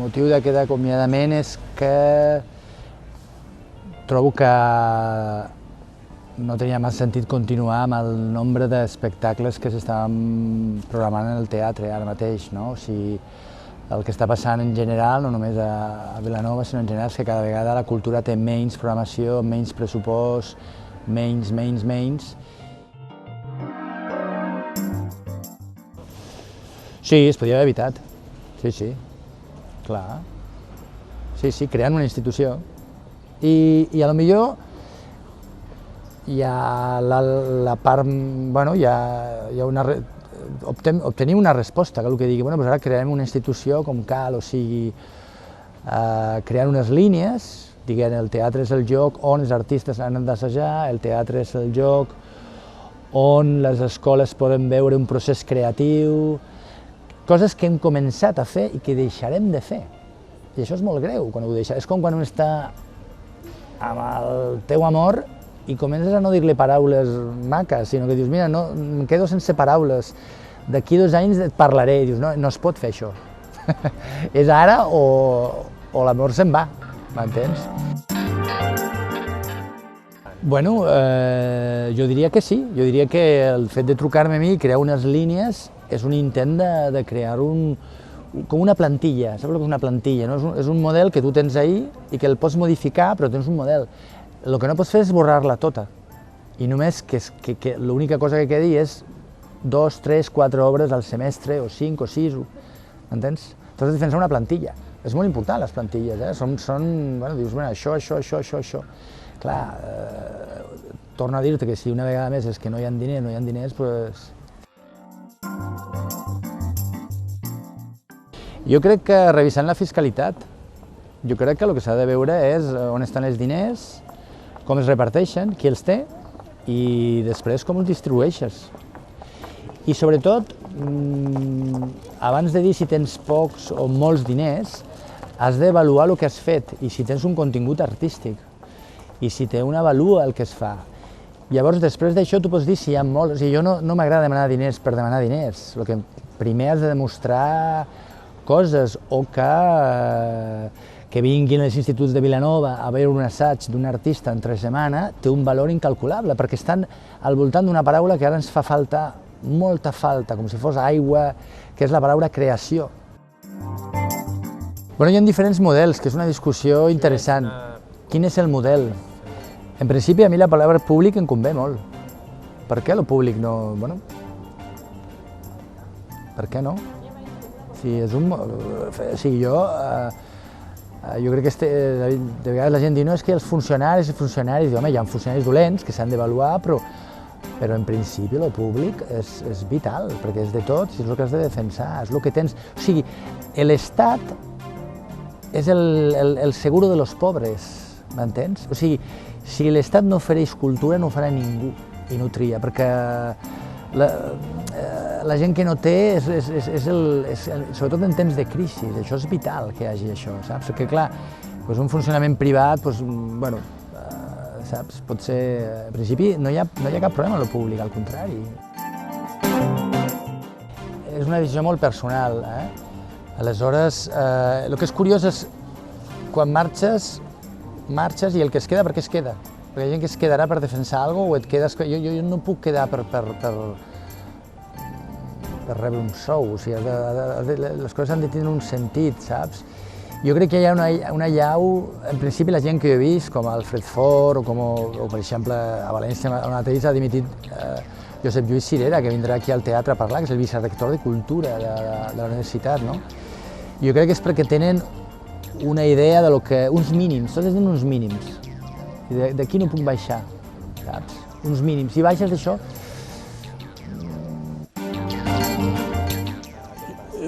motiu d'aquest acomiadament és que trobo que no tenia massa sentit continuar amb el nombre d'espectacles que s'estaven programant en el teatre ara mateix, no? O sigui, el que està passant en general, no només a Vilanova, sinó en general, és que cada vegada la cultura té menys programació, menys pressupost, menys. Sí, es podia haver evitat. Sí, clar. Sí, creant una institució. I a lo millor hi ha la part, bueno, hi ha una... obtenir una resposta, que el que digui, bueno, doncs ara crearem una institució com cal, o sigui, creant unes línies, diguem, el teatre és el lloc on els artistes han d'assajar, el teatre és el lloc on les escoles poden veure un procés creatiu, coses que hem començat a fer i que deixarem de fer. I això és molt greu, quan ho deixes. És com quan un està amb el teu amor i comences a no dir-li paraules maques, sinó que dius, mira, no, em quedo sense paraules, d'aquí 2 anys et parlaré, i dius, no es pot fer això. És ara o l'amor se'n va, m'entens? Bueno, jo diria que sí, jo diria que el fet de trucar-me a mi i crear unes línies és un intent de crear com una plantilla, saps el que és una plantilla? No? És un model que tu tens ahí i que el pots modificar, però tens un model. El que no pots fer és esborrar-la tota, i només que l'única cosa que quedi és 2, 3, 4 obres al semestre, o 5 o 6, m'entens? Tu has de defensar una plantilla. És molt important, les plantilles, bueno, dius, bueno, això. Clar, torno a dir-te que si una vegada més és que no hi ha diners, doncs... Jo crec que revisant la fiscalitat, jo crec que el que s'ha de veure és on estan els diners, com es reparteixen, qui els té, i després com els distribueixes. I sobretot, abans de dir si tens pocs o molts diners, has d'avaluar el que has fet i si tens un contingut artístic i si té una valua el que es fa. Llavors, després d'això, tu pots dir si hi ha molts... O sigui, jo no m'agrada demanar diners per demanar diners. El que primer has de demostrar coses o que vinguin als instituts de Vilanova a veure un assaig d'un artista entre setmana té un valor incalculable, perquè estan al voltant d'una paraula que ara ens fa falta, molta falta, com si fos aigua, que és la paraula creació. Bueno, hi ha diferents models, que és una discussió interessant. Quin és el model? En principi, a mi la paraula públic em convé molt. Per què el públic no... Bueno, per què no? Jo crec que de vegades la gent diu no, és que els funcionaris, diu, home, hi ha funcionaris dolents que s'han d'avaluar, però en principi el públic és vital, perquè és de tots i és el que has de defensar, és el que tens... O sigui, l'Estat és el seguro de los pobres, m'entens? O sigui, si l'Estat no ofereix cultura no ho farà ningú i no tria, perquè la gent que no té, sobretot en temps de crisi, això és vital que hi hagi això, saps? Perquè, clar, un funcionament privat, bueno, saps, pot ser... En principi no hi ha cap problema amb el públic, al contrari. És una decisió molt personal, Aleshores, el que és curiós és quan marxes i el que es queda, per què es queda? Perquè hi ha gent que es quedarà per defensar alguna cosa o et quedes... Jo no puc quedar per rebre un sou, o sigui, les coses han de tenir un sentit, saps? Jo crec que hi ha una llau, en principi la gent que jo he vist, com Alfred Fort o per exemple a València mateix ha dimitit Josep Lluís Cirera, que vindrà aquí al teatre a parlar, que és el vicerector de Cultura de la universitat, no? Jo crec que és perquè tenen una idea de lo que... uns mínims, tots tenen uns mínims. D'aquí no puc baixar, saps? Uns mínims. Si baixes d'això...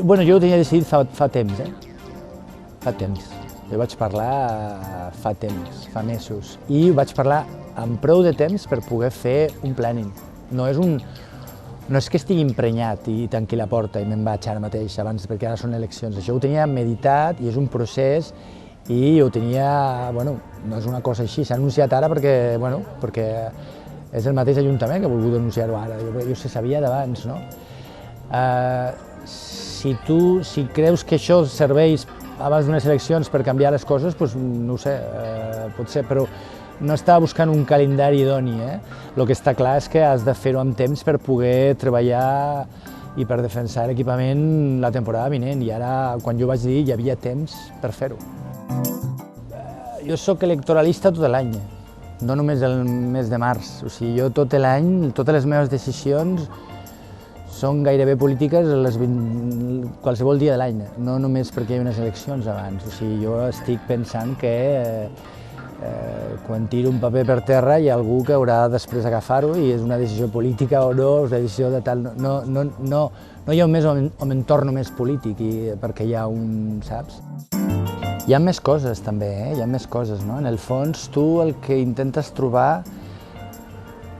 Bueno, jo ho tenia decidit fa temps, Fa temps. Jo vaig parlar fa temps, fa mesos. I vaig parlar amb prou de temps per poder fer un planning. No és que estigui emprenyat i tanqui la porta i me'n vaig ara mateix, abans, perquè ara són eleccions. Això ho tenia meditat i és un procés i ho tenia, bueno, no és una cosa així, s'ha anunciat ara perquè és el mateix Ajuntament que ha volgut anunciar-ho ara, jo se sabia d'abans, no? Si creus que això serveix abans d'unes eleccions per canviar les coses, doncs, no ho sé, pot ser, però no estava buscant un calendari idoni. El que està clar és que has de fer-ho amb temps per poder treballar i per defensar l'equipament la temporada vinent, i ara, quan jo vaig dir, hi havia temps per fer-ho. Jo sóc electoralista tot l'any, no només el mes de març. O sigui, jo tot l'any, totes les meves decisions són gairebé polítiques qualsevol dia de l'any, no només perquè hi ha unes eleccions abans. O sigui, jo estic pensant que quan tiro un paper per terra hi ha algú que haurà després d'agafar-ho i és una decisió política o no, és una decisió de tal... No hi ha un entorn només polític perquè hi ha un, saps? Hi ha més coses també, hi ha més coses, no? En el fons tu el que intentes trobar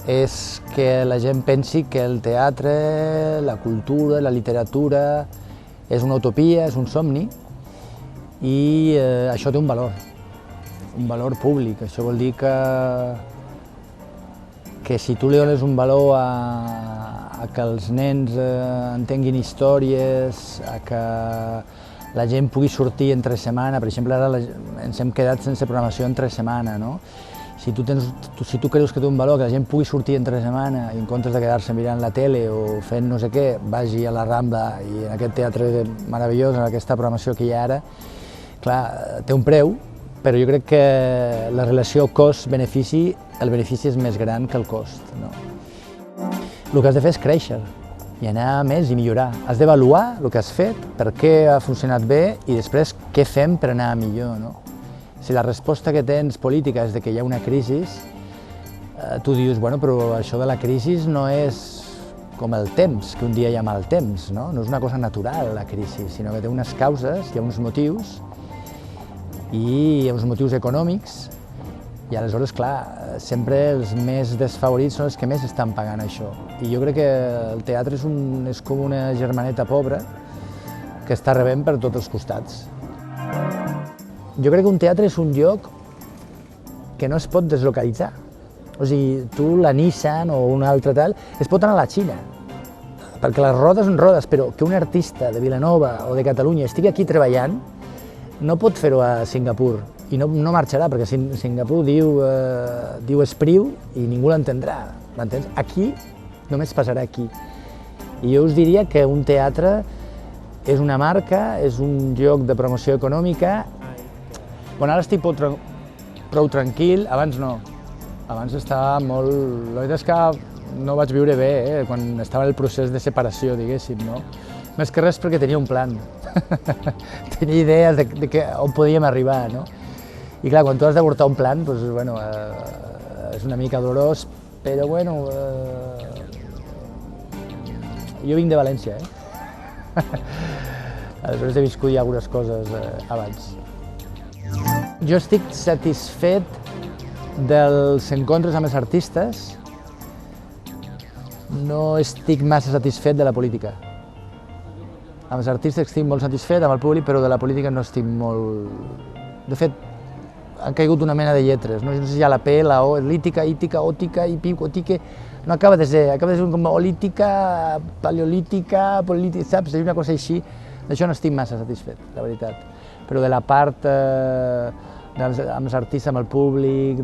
és que la gent pensi que el teatre, la cultura, la literatura és una utopia, és un somni, i això té un valor públic. Això vol dir que si tu li dones un valor a que els nens entenguin històries, a que la gent pugui sortir entre setmana, per exemple, ara ens hem quedat sense programació entre setmana, no? Si tu creus que té un valor que la gent pugui sortir entre setmana i en comptes de quedar-se mirant la tele o fent no sé què, vagi a la Rambla i en aquest teatre meravellós, en aquesta programació que hi ha ara, clar, té un preu, però jo crec que la relació cost-benefici, el benefici és més gran que el cost. El que has de fer és créixer i anar a més i millorar. Has d'avaluar el que has fet, per què ha funcionat bé i després què fem per anar a millor. Si la resposta que tens política és que hi ha una crisi, tu dius, bueno, però això de la crisi no és com el temps, que un dia hi ha mal temps, no? No és una cosa natural la crisi, sinó que té unes causes, hi ha uns motius, i hi ha uns motius econòmics, i aleshores, clar, sempre els més desfavorits són els que més estan pagant això. I jo crec que el teatre és com una germaneta pobra que està rebent per tots els costats. Jo crec que un teatre és un lloc que no es pot deslocalitzar. O sigui, tu, la Nissan o un altre tal, es pot anar a la Xina, perquè les rodes són rodes, però que un artista de Vilanova o de Catalunya estigui aquí treballant no pot fer-ho a Singapur i no marxarà, perquè Singapur diu Espriu i ningú l'entendrà, m'entens? Aquí només passarà aquí. I jo us diria que un teatre és una marca, és un lloc de promoció econòmica. Bueno, ara estic prou tranquil, abans no. Abans estava molt... La veritat és que no vaig viure bé, quan estava en el procés de separació, diguéssim, no? Més que res perquè tenia un plan. Tenia idees de on podíem arribar, no? I clar, quan tu has d'avortar un plan, doncs, bueno, és una mica dolorós, però, bueno... Jo vinc de València, Aleshores he viscut ja algunes coses abans. Jo estic satisfet dels encontres amb els artistes, no estic massa satisfet de la política. Amb els artistes estic molt satisfet, amb el públic, però de la política no estic molt... De fet, han caigut una mena de lletres, no sé si hi ha la P, la O, lítica, ítica, òtica, hípic, otique... No acaba de ser com olítica, paleolítica, política, saps? És una cosa així. D'això no estic massa satisfet, la veritat. Però de la part amb els artistes, amb el públic,